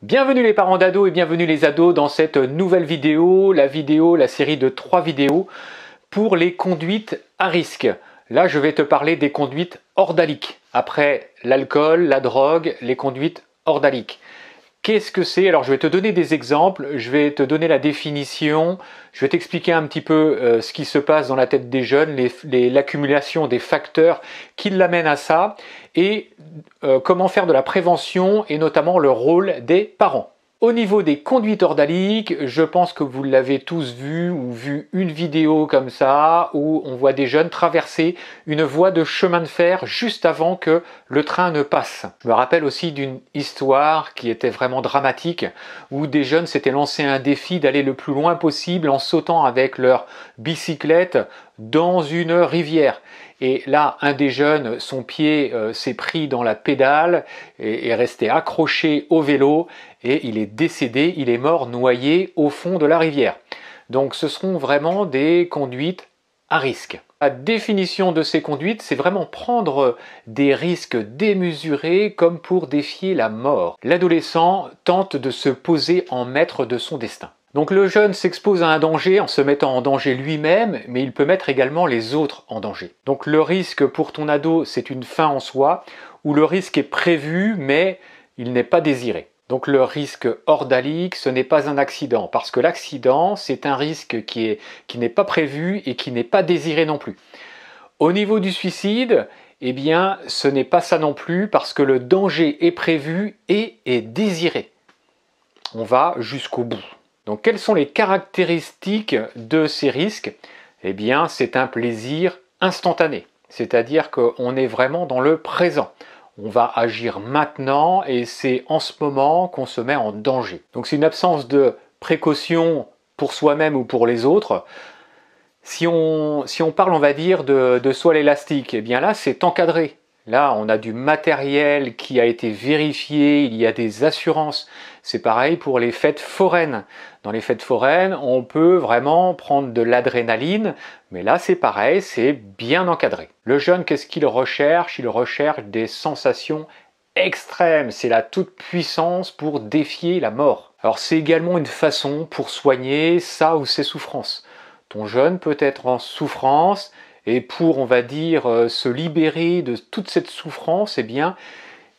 Bienvenue les parents d'ados et bienvenue les ados dans cette nouvelle vidéo, la série de 3 vidéos pour les conduites à risque. Là, je vais te parler des conduites ordaliques. Après l'alcool, la drogue, les conduites ordaliques. Qu'est-ce que c'est? Alors, je vais te donner des exemples, je vais te donner la définition, je vais t'expliquer un petit peu ce qui se passe dans la tête des jeunes, l'accumulation des facteurs qui l'amènent à ça et comment faire de la prévention et notamment le rôle des parents. Au niveau des conduites ordaliques, je pense que vous l'avez tous vu ou vu une vidéo comme ça où on voit des jeunes traverser une voie de chemin de fer juste avant que le train ne passe. Je me rappelle aussi d'une histoire qui était vraiment dramatique où des jeunes s'étaient lancé un défi d'aller le plus loin possible en sautant avec leur bicyclette dans une rivière. Et là, un des jeunes, son pied s'est pris dans la pédale et est resté accroché au vélo et il est décédé, il est mort noyé au fond de la rivière. Donc ce seront vraiment des conduites à risque. La définition de ces conduites, c'est vraiment prendre des risques démesurés comme pour défier la mort. L'adolescent tente de se poser en maître de son destin. Donc le jeune s'expose à un danger en se mettant en danger lui-même, mais il peut mettre également les autres en danger. Donc le risque pour ton ado, c'est une fin en soi, où le risque est prévu, mais il n'est pas désiré. Donc le risque ordalique, ce n'est pas un accident, parce que l'accident, c'est un risque qui n'est pas prévu et qui n'est pas désiré non plus. Au niveau du suicide, eh bien, ce n'est pas ça non plus, parce que le danger est prévu et est désiré. On va jusqu'au bout. Donc, quelles sont les caractéristiques de ces risques? Eh bien, c'est un plaisir instantané, c'est-à-dire qu'on est vraiment dans le présent. On va agir maintenant et c'est en ce moment qu'on se met en danger. Donc, c'est une absence de précaution pour soi-même ou pour les autres. Si on parle, on va dire, de soie élastique, eh bien là, c'est encadré. Là, on a du matériel qui a été vérifié, il y a des assurances. C'est pareil pour les fêtes foraines. Dans les fêtes foraines, on peut vraiment prendre de l'adrénaline, mais là, c'est pareil, c'est bien encadré. Le jeune, qu'est-ce qu'il recherche? Il recherche des sensations extrêmes. C'est la toute-puissance pour défier la mort. Alors, c'est également une façon pour soigner ça ou ces souffrances. Ton jeune peut être en souffrance, et pour, on va dire, se libérer de toute cette souffrance, eh bien,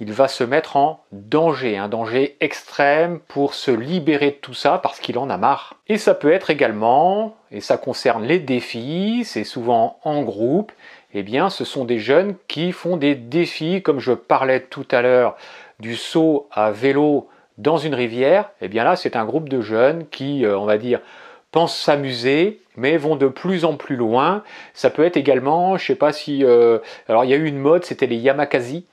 il va se mettre en danger, un danger extrême pour se libérer de tout ça parce qu'il en a marre. Et ça peut être également, et ça concerne les défis, c'est souvent en groupe, eh bien, ce sont des jeunes qui font des défis, comme je parlais tout à l'heure, du saut à vélo dans une rivière, eh bien là, c'est un groupe de jeunes qui, on va dire, pensent s'amuser, mais vont de plus en plus loin. Ça peut être également, je ne sais pas si... alors il y a eu une mode, c'était les Yamakasi,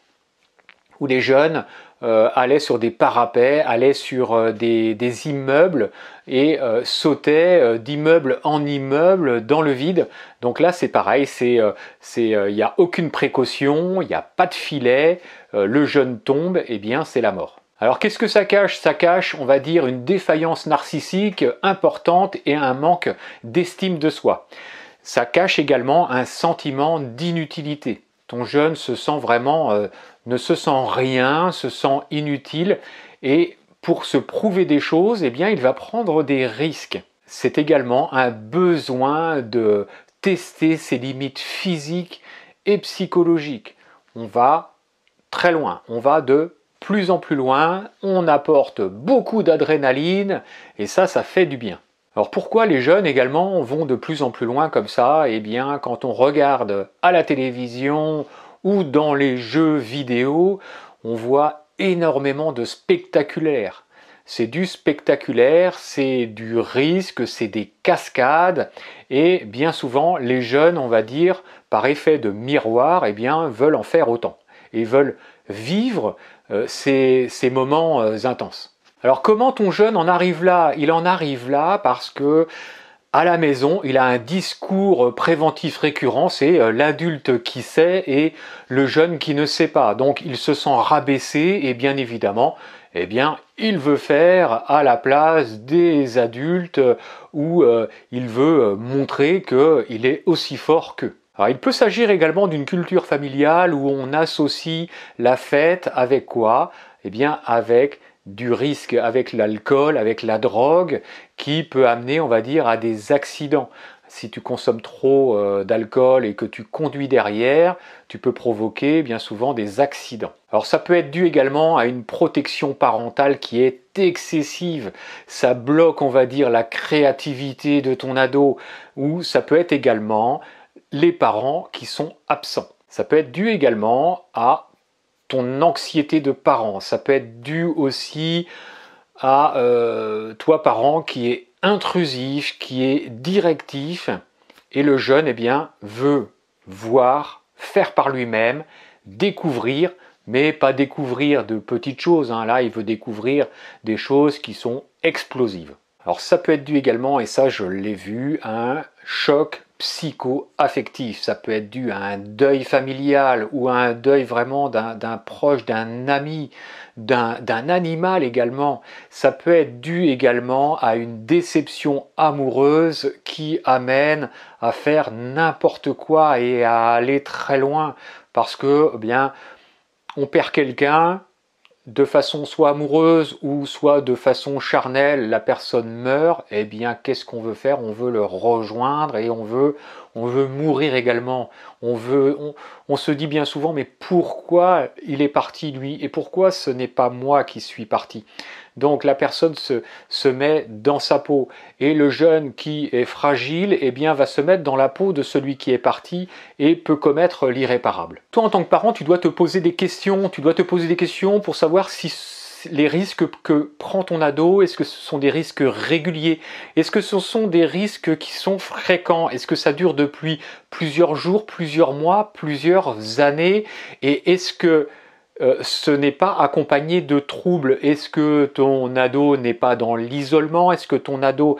où les jeunes allaient sur des parapets, allaient sur des immeubles et sautaient d'immeuble en immeuble dans le vide. Donc là c'est pareil, il n'y a aucune précaution, il n'y a pas de filet, le jeune tombe, et bien c'est la mort. Alors qu'est-ce que ça cache? Ça cache, on va dire, une défaillance narcissique importante et un manque d'estime de soi. Ça cache également un sentiment d'inutilité. Ton jeune se sent vraiment, ne se sent rien, se sent inutile et pour se prouver des choses, eh bien, il va prendre des risques. C'est également un besoin de tester ses limites physiques et psychologiques. On va très loin, on va de plus en plus loin, on apporte beaucoup d'adrénaline et ça fait du bien. Alors pourquoi les jeunes également vont de plus en plus loin comme ça? Eh bien, quand on regarde à la télévision ou dans les jeux vidéo, on voit énormément de spectaculaire. C'est du spectaculaire, c'est du risque, c'est des cascades et bien souvent les jeunes, on va dire, par effet de miroir, eh bien, veulent en faire autant et veulent vivre ces moments intenses. Alors comment ton jeune en arrive là? Il en arrive là parce que à la maison, il a un discours préventif récurrent, c'est l'adulte qui sait et le jeune qui ne sait pas. Donc il se sent rabaissé et bien évidemment, eh bien, il veut faire à la place des adultes où il veut montrer qu'il est aussi fort qu'eux. Alors, il peut s'agir également d'une culture familiale où on associe la fête avec quoi? Eh bien, avec du risque avec l'alcool, avec la drogue, qui peut amener, on va dire, à des accidents. Si tu consommes trop d'alcool et que tu conduis derrière, tu peux provoquer bien souvent des accidents. Alors ça peut être dû également à une protection parentale qui est excessive. Ça bloque, on va dire, la créativité de ton ado. Ou ça peut être également les parents qui sont absents. Ça peut être dû également à ton anxiété de parent. Ça peut être dû aussi à toi, parent, qui est intrusif, qui est directif, et le jeune, eh bien, veut voir, faire par lui-même, découvrir, mais pas découvrir de petites choses, hein. Là, il veut découvrir des choses qui sont explosives. Alors ça peut être dû également, et ça je l'ai vu, à un choc psycho-affectif. Ça peut être dû à un deuil familial ou à un deuil vraiment d'un proche, d'un ami, d'un animal également. Ça peut être dû également à une déception amoureuse qui amène à faire n'importe quoi et à aller très loin parce que, eh bien, on perd quelqu'un de façon soit amoureuse ou soit de façon charnelle, la personne meurt, eh bien qu'est-ce qu'on veut faire? On veut le rejoindre et on veut mourir également. On se dit bien souvent, mais pourquoi il est parti lui? Et pourquoi ce n'est pas moi qui suis parti? Donc la personne se met dans sa peau. Et le jeune qui est fragile, eh bien, va se mettre dans la peau de celui qui est parti et peut commettre l'irréparable. Toi, en tant que parent, tu dois te poser des questions. Tu dois te poser des questions pour savoir si les risques que prend ton ado, est-ce que ce sont des risques réguliers? Est-ce que ce sont des risques qui sont fréquents? Est-ce que ça dure depuis plusieurs jours, plusieurs mois, plusieurs années? Et est-ce que ce n'est pas accompagné de troubles? Est-ce que ton ado n'est pas dans l'isolement? Est-ce que ton ado,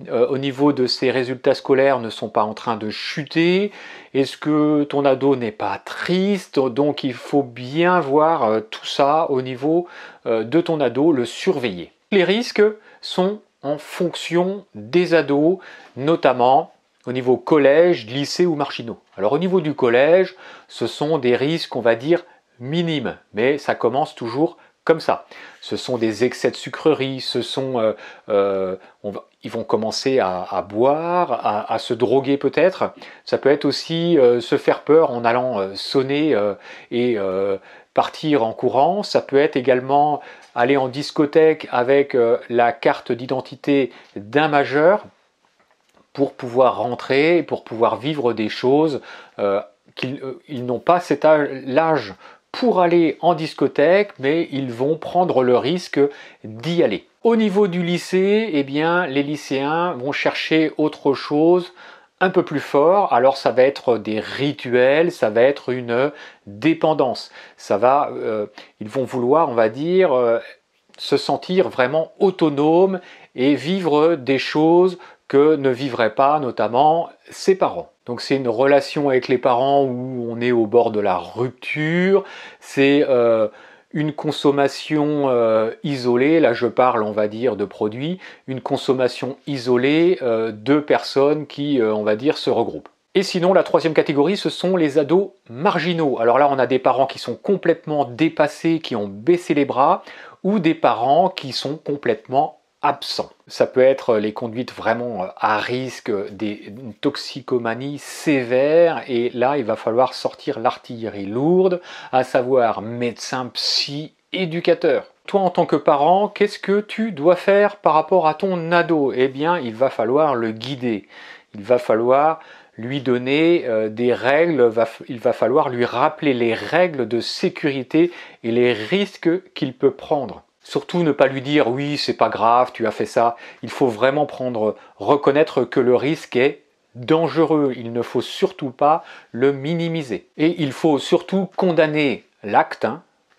au niveau de ses résultats scolaires, ne sont pas en train de chuter? Est-ce que ton ado n'est pas triste? Donc il faut bien voir tout ça au niveau de ton ado, le surveiller. Les risques sont en fonction des ados, notamment au niveau collège, lycée ou marginaux. Alors au niveau du collège, ce sont des risques, on va dire, minime, mais ça commence toujours comme ça. Ce sont des excès de sucreries, ils vont commencer à boire, à se droguer peut-être. Ça peut être aussi se faire peur en allant sonner et partir en courant. Ça peut être également aller en discothèque avec la carte d'identité d'un majeur pour pouvoir rentrer, pour pouvoir vivre des choses qu'ils n'ont pas cet âge pour aller en discothèque, mais ils vont prendre le risque d'y aller. Au niveau du lycée, eh bien, les lycéens vont chercher autre chose un peu plus fort. Alors ça va être des rituels, ça va être une dépendance. Ils vont vouloir, on va dire, se sentir vraiment autonomes et vivre des choses que ne vivraient pas notamment ses parents. Donc c'est une relation avec les parents où on est au bord de la rupture, c'est une consommation isolée, là je parle on va dire de produits, une consommation isolée de personnes qui on va dire se regroupent. Et sinon la troisième catégorie ce sont les ados marginaux. Alors là on a des parents qui sont complètement dépassés, qui ont baissé les bras, ou des parents qui sont complètement absents. Ça peut être les conduites vraiment à risque, une toxicomanie sévère, et là il va falloir sortir l'artillerie lourde, à savoir médecin, psy, éducateur. Toi en tant que parent, qu'est-ce que tu dois faire par rapport à ton ado? Eh bien il va falloir le guider, il va falloir lui donner des règles, il va falloir lui rappeler les règles de sécurité et les risques qu'il peut prendre. Surtout ne pas lui dire oui c'est pas grave tu as fait ça, il faut vraiment reconnaître que le risque est dangereux, il ne faut surtout pas le minimiser. Et il faut surtout condamner l'acte,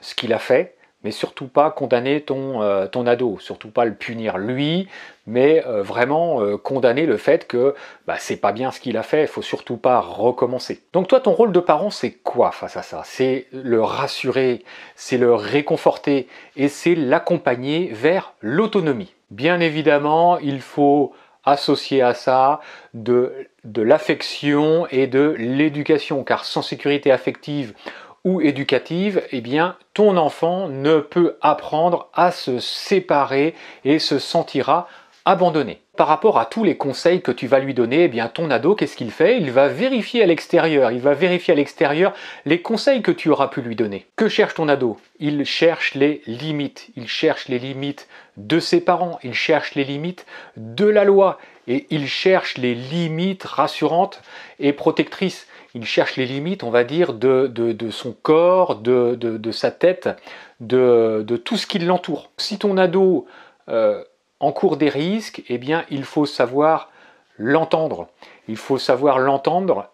ce qu'il a fait, mais surtout pas condamner ton ado, surtout pas le punir lui, mais vraiment condamner le fait que c'est pas bien ce qu'il a fait, il faut surtout pas recommencer. Donc toi ton rôle de parent c'est quoi face à ça? C'est le rassurer, c'est le réconforter et c'est l'accompagner vers l'autonomie. Bien évidemment il faut associer à ça de l'affection et de l'éducation, car sans sécurité affective ou éducative, eh bien, ton enfant ne peut apprendre à se séparer et se sentira abandonné. Par rapport à tous les conseils que tu vas lui donner, eh bien, ton ado, qu'est-ce qu'il fait? Il va vérifier à l'extérieur. Il va vérifier à l'extérieur les conseils que tu auras pu lui donner. Que cherche ton ado? Il cherche les limites. Il cherche les limites de ses parents. Il cherche les limites de la loi. Et il cherche les limites rassurantes et protectrices. Il cherche les limites, on va dire, de son corps, de sa tête, de tout ce qui l'entoure. Si ton ado encourt des risques, eh bien, il faut savoir l'entendre. Il faut savoir l'entendre,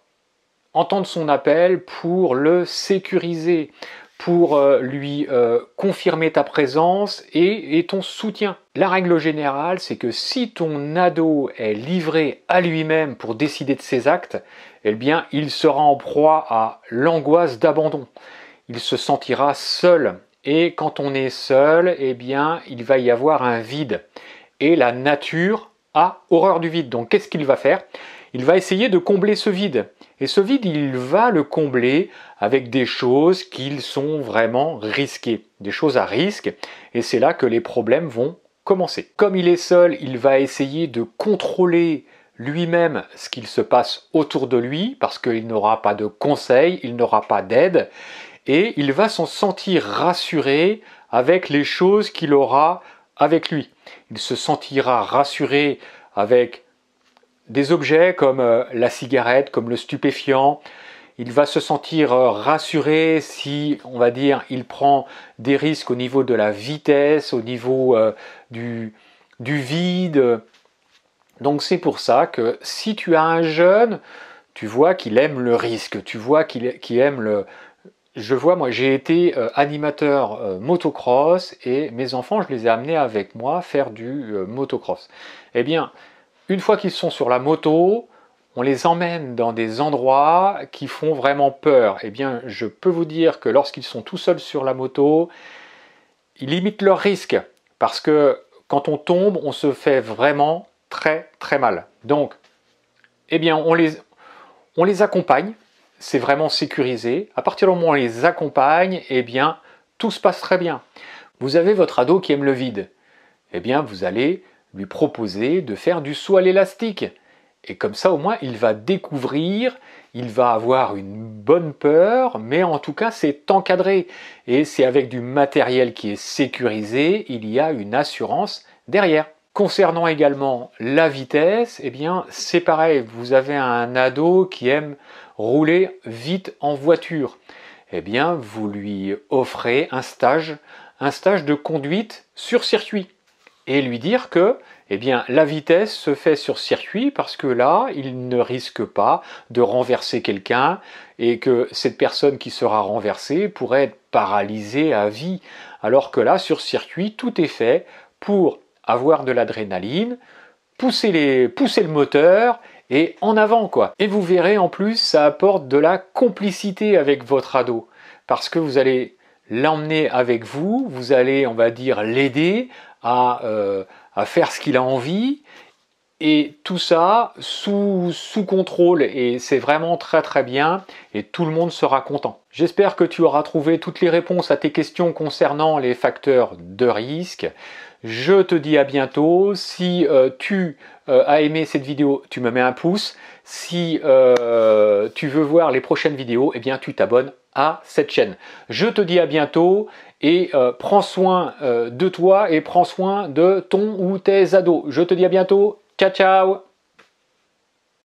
entendre son appel pour le sécuriser, pour lui confirmer ta présence et ton soutien. La règle générale, c'est que si ton ado est livré à lui-même pour décider de ses actes, eh bien, il sera en proie à l'angoisse d'abandon. Il se sentira seul. Et quand on est seul, eh bien, il va y avoir un vide. Et la nature a horreur du vide. Donc, qu'est-ce qu'il va faire? Il va essayer de combler ce vide. Et ce vide, il va le combler avec des choses qui sont vraiment risquées. Des choses à risque. Et c'est là que les problèmes vont commencer. Comme il est seul, il va essayer de contrôler lui-même ce qu'il se passe autour de lui, parce qu'il n'aura pas de conseils, il n'aura pas d'aide. Et il va s'en sentir rassuré avec les choses qu'il aura avec lui. Il se sentira rassuré avec des objets comme la cigarette, comme le stupéfiant. Il va se sentir rassuré si, on va dire, il prend des risques au niveau de la vitesse, au niveau du vide. Donc c'est pour ça que si tu as un jeune, tu vois qu'il aime le risque, tu vois qu'il aime le... Je vois, moi j'ai été animateur motocross et mes enfants, je les ai amenés avec moi faire du motocross. Eh bien, une fois qu'ils sont sur la moto, on les emmène dans des endroits qui font vraiment peur. Eh bien, je peux vous dire que lorsqu'ils sont tout seuls sur la moto, ils limitent leur risque parce que quand on tombe, on se fait vraiment très très mal. Donc, eh bien, on les accompagne. C'est vraiment sécurisé. À partir du moment où on les accompagne, eh bien, tout se passe très bien. Vous avez votre ado qui aime le vide. Eh bien, vous allez lui proposer de faire du saut à l'élastique. Et comme ça, au moins, il va découvrir, il va avoir une bonne peur, mais en tout cas, c'est encadré. Et c'est avec du matériel qui est sécurisé, il y a une assurance derrière. Concernant également la vitesse, eh bien, c'est pareil. Vous avez un ado qui aime rouler vite en voiture. Eh bien, vous lui offrez un stage de conduite sur circuit. Et lui dire que eh bien, la vitesse se fait sur circuit parce que là, il ne risque pas de renverser quelqu'un et que cette personne qui sera renversée pourrait être paralysée à vie. Alors que là, sur circuit, tout est fait pour avoir de l'adrénaline, pousser le moteur et en avant quoi. Et vous verrez en plus, ça apporte de la complicité avec votre ado parce que vous allez l'emmener avec vous, vous allez, on va dire, l'aider à faire ce qu'il a envie et tout ça sous contrôle et c'est vraiment très très bien et tout le monde sera content. J'espère que tu auras trouvé toutes les réponses à tes questions concernant les facteurs de risque. Je te dis à bientôt. Si tu as aimé cette vidéo, tu me mets un pouce. Si tu veux voir les prochaines vidéos, eh bien tu t'abonnes à cette chaîne. Je te dis à bientôt et prends soin de toi et prends soin de ton ou tes ados. Je te dis à bientôt. Ciao, ciao!